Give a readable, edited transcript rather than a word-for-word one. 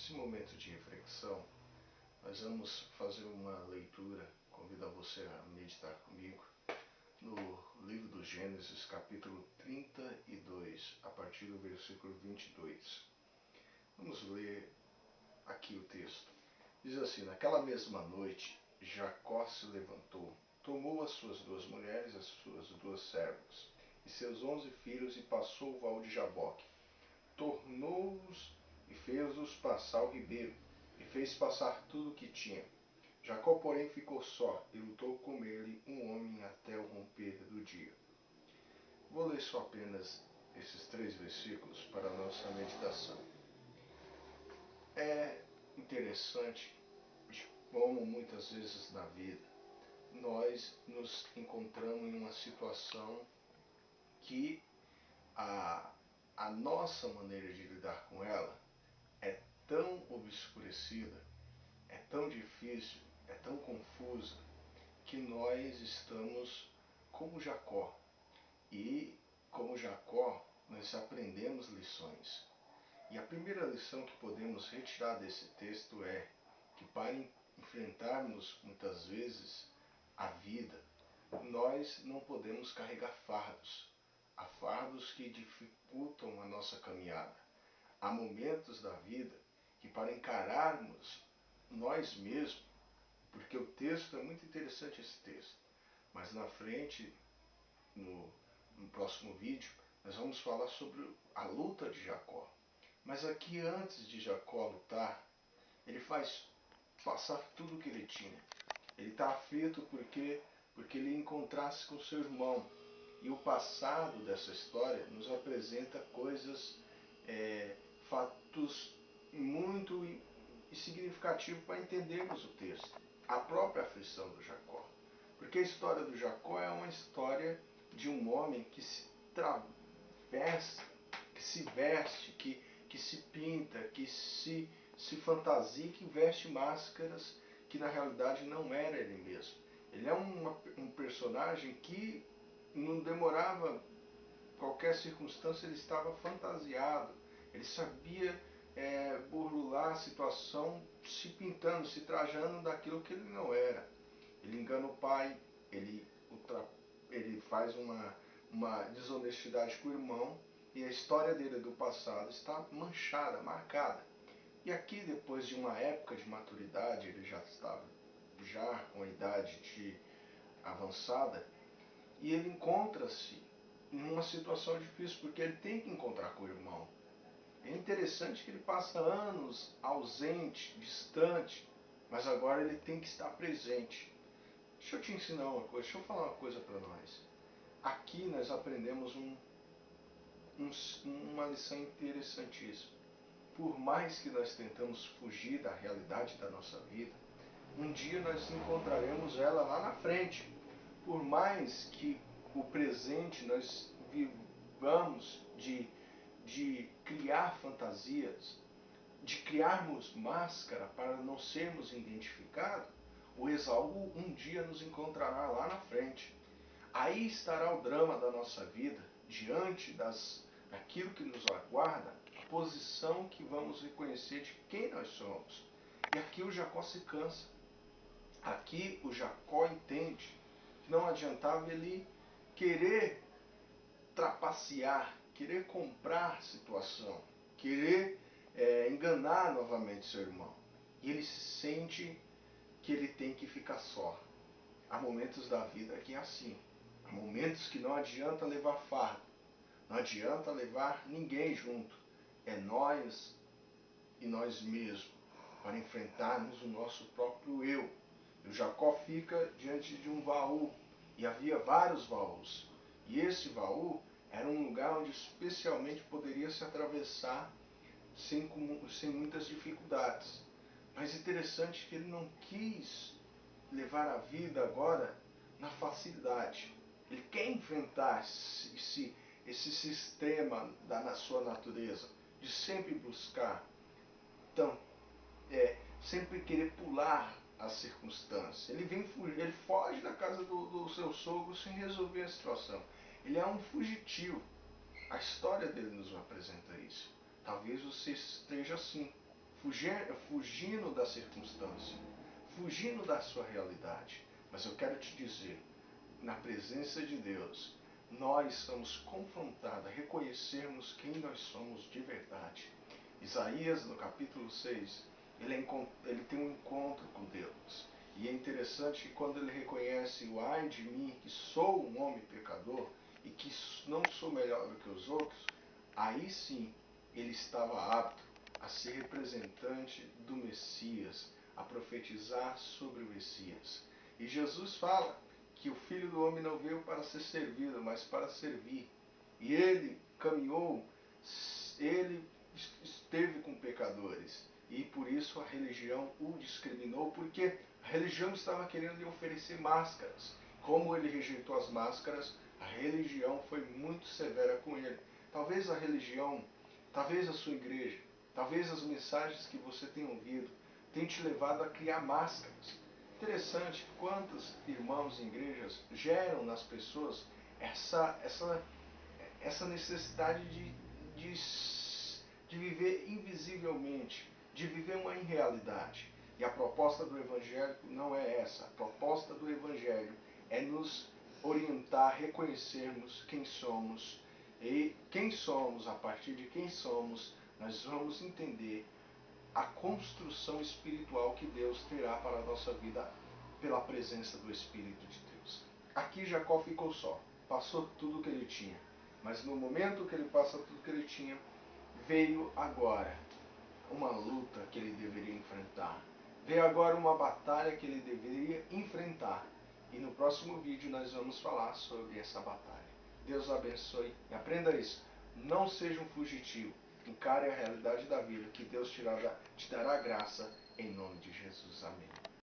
Nesse momento de reflexão, nós vamos fazer uma leitura, convido a você a meditar comigo, no livro do Gênesis, capítulo 32, a partir do versículo 22. Vamos ler aqui o texto. Diz assim: naquela mesma noite, Jacó se levantou, tomou as suas 2 mulheres, as suas 2 servas, e seus 11 filhos, e passou o val de Jaboque. Tornou-os e fez-os passar o ribeiro, e fez passar tudo o que tinha. Jacó, porém, ficou só, e lutou com ele um homem até o romper do dia. Vou ler só apenas esses 3 versículos para a nossa meditação. É interessante de como muitas vezes na vida nós nos encontramos em uma situação que a nossa maneira de lidar com ela é tão obscurecida, é tão difícil, é tão confusa, que nós estamos como Jacó. E como Jacó, nós aprendemos lições. E a primeira lição que podemos retirar desse texto é que para enfrentarmos muitas vezes a vida, nós não podemos carregar fardos. Há fardos que dificultam a nossa caminhada. Há momentos da vida que para encararmos nós mesmos, porque o texto é muito interessante, esse texto, mas na frente, no próximo vídeo, nós vamos falar sobre a luta de Jacó. Mas aqui, antes de Jacó lutar, ele faz passar tudo o que ele tinha. Ele está aflito porque ele encontrasse com seu irmão. E o passado dessa história nos apresenta coisas, fatos muito significativos para entendermos o texto. A própria aflição do Jacó. Porque a história do Jacó é uma história de um homem que se travessa, que se veste, que se pinta, que se fantasia, que veste máscaras que na realidade não era ele mesmo. Ele é um personagem que não demorava qualquer circunstância, ele estava fantasiado. Ele sabia burlar a situação, se pintando, se trajando daquilo que ele não era. Ele engana o pai, ele faz uma desonestidade com o irmão, e a história dele do passado está manchada, marcada. E aqui, depois de uma época de maturidade, ele já estava com a idade avançada, e ele encontra-se em uma situação difícil, porque ele tem que encontrar com o irmão. É interessante que ele passa anos ausente, distante, mas agora ele tem que estar presente. Deixa eu te ensinar uma coisa, deixa eu falar uma coisa para nós. Aqui nós aprendemos uma lição interessantíssima. Por mais que nós tentamos fugir da realidade da nossa vida, um dia nós encontraremos ela lá na frente. Por mais que o presente nós vivamos de criar fantasias, de criarmos máscara para não sermos identificados, o Esaú um dia nos encontrará lá na frente. Aí estará o drama da nossa vida, diante daquilo que nos aguarda, a posição que vamos reconhecer de quem nós somos. E aqui o Jacó se cansa. Aqui o Jacó entende que não adiantava ele querer trapacear, querer comprar a situação, querer enganar novamente seu irmão. E ele se sente que ele tem que ficar só. Há momentos da vida que é assim. Há momentos que não adianta levar fardo, não adianta levar ninguém junto. É nós e nós mesmos, para enfrentarmos o nosso próprio eu. E o Jacó fica diante de um baú, e havia vários baús. E esse baú era um lugar onde especialmente poderia se atravessar sem muitas dificuldades. Mas interessante que ele não quis levar a vida agora na facilidade. Ele quer enfrentar esse sistema na sua natureza, de sempre buscar, sempre querer pular as circunstâncias. Ele foge da casa do seu sogro sem resolver a situação. Ele é um fugitivo. A história dele nos apresenta isso. Talvez você esteja assim, fugindo da circunstância, fugindo da sua realidade. Mas eu quero te dizer, na presença de Deus, nós estamos confrontados a reconhecermos quem nós somos de verdade. Isaías, no capítulo 6, ele tem um encontro com Deus. E é interessante que quando ele reconhece o ai de mim, que sou um homem pecador e que não sou melhor do que os outros, aí sim ele estava apto a ser representante do Messias, a profetizar sobre o Messias. E Jesus fala que o Filho do Homem não veio para ser servido, mas para servir. E ele caminhou, ele esteve com pecadores. E por isso a religião o discriminou, porque a religião estava querendo lhe oferecer máscaras. Como ele rejeitou as máscaras, a religião foi muito severa com ele. Talvez a religião, talvez a sua igreja, talvez as mensagens que você tem ouvido, tenham te levado a criar máscaras. Interessante quantos irmãos em igrejas geram nas pessoas essa necessidade de viver invisivelmente, de viver uma irrealidade. E a proposta do Evangelho não é essa. A proposta do Evangelho é nos orientar a reconhecermos quem somos. E quem somos, a partir de quem somos, nós vamos entender a construção espiritual que Deus terá para a nossa vida pela presença do Espírito de Deus. Aqui Jacó ficou só, passou tudo o que ele tinha. Mas no momento que ele passa tudo que ele tinha, veio agora uma luta que ele deveria enfrentar. Veio agora uma batalha que ele deveria enfrentar. E no próximo vídeo nós vamos falar sobre essa batalha. Deus abençoe e aprenda isso. Não seja um fugitivo. Encare a realidade da vida, que Deus te dará graça em nome de Jesus. Amém.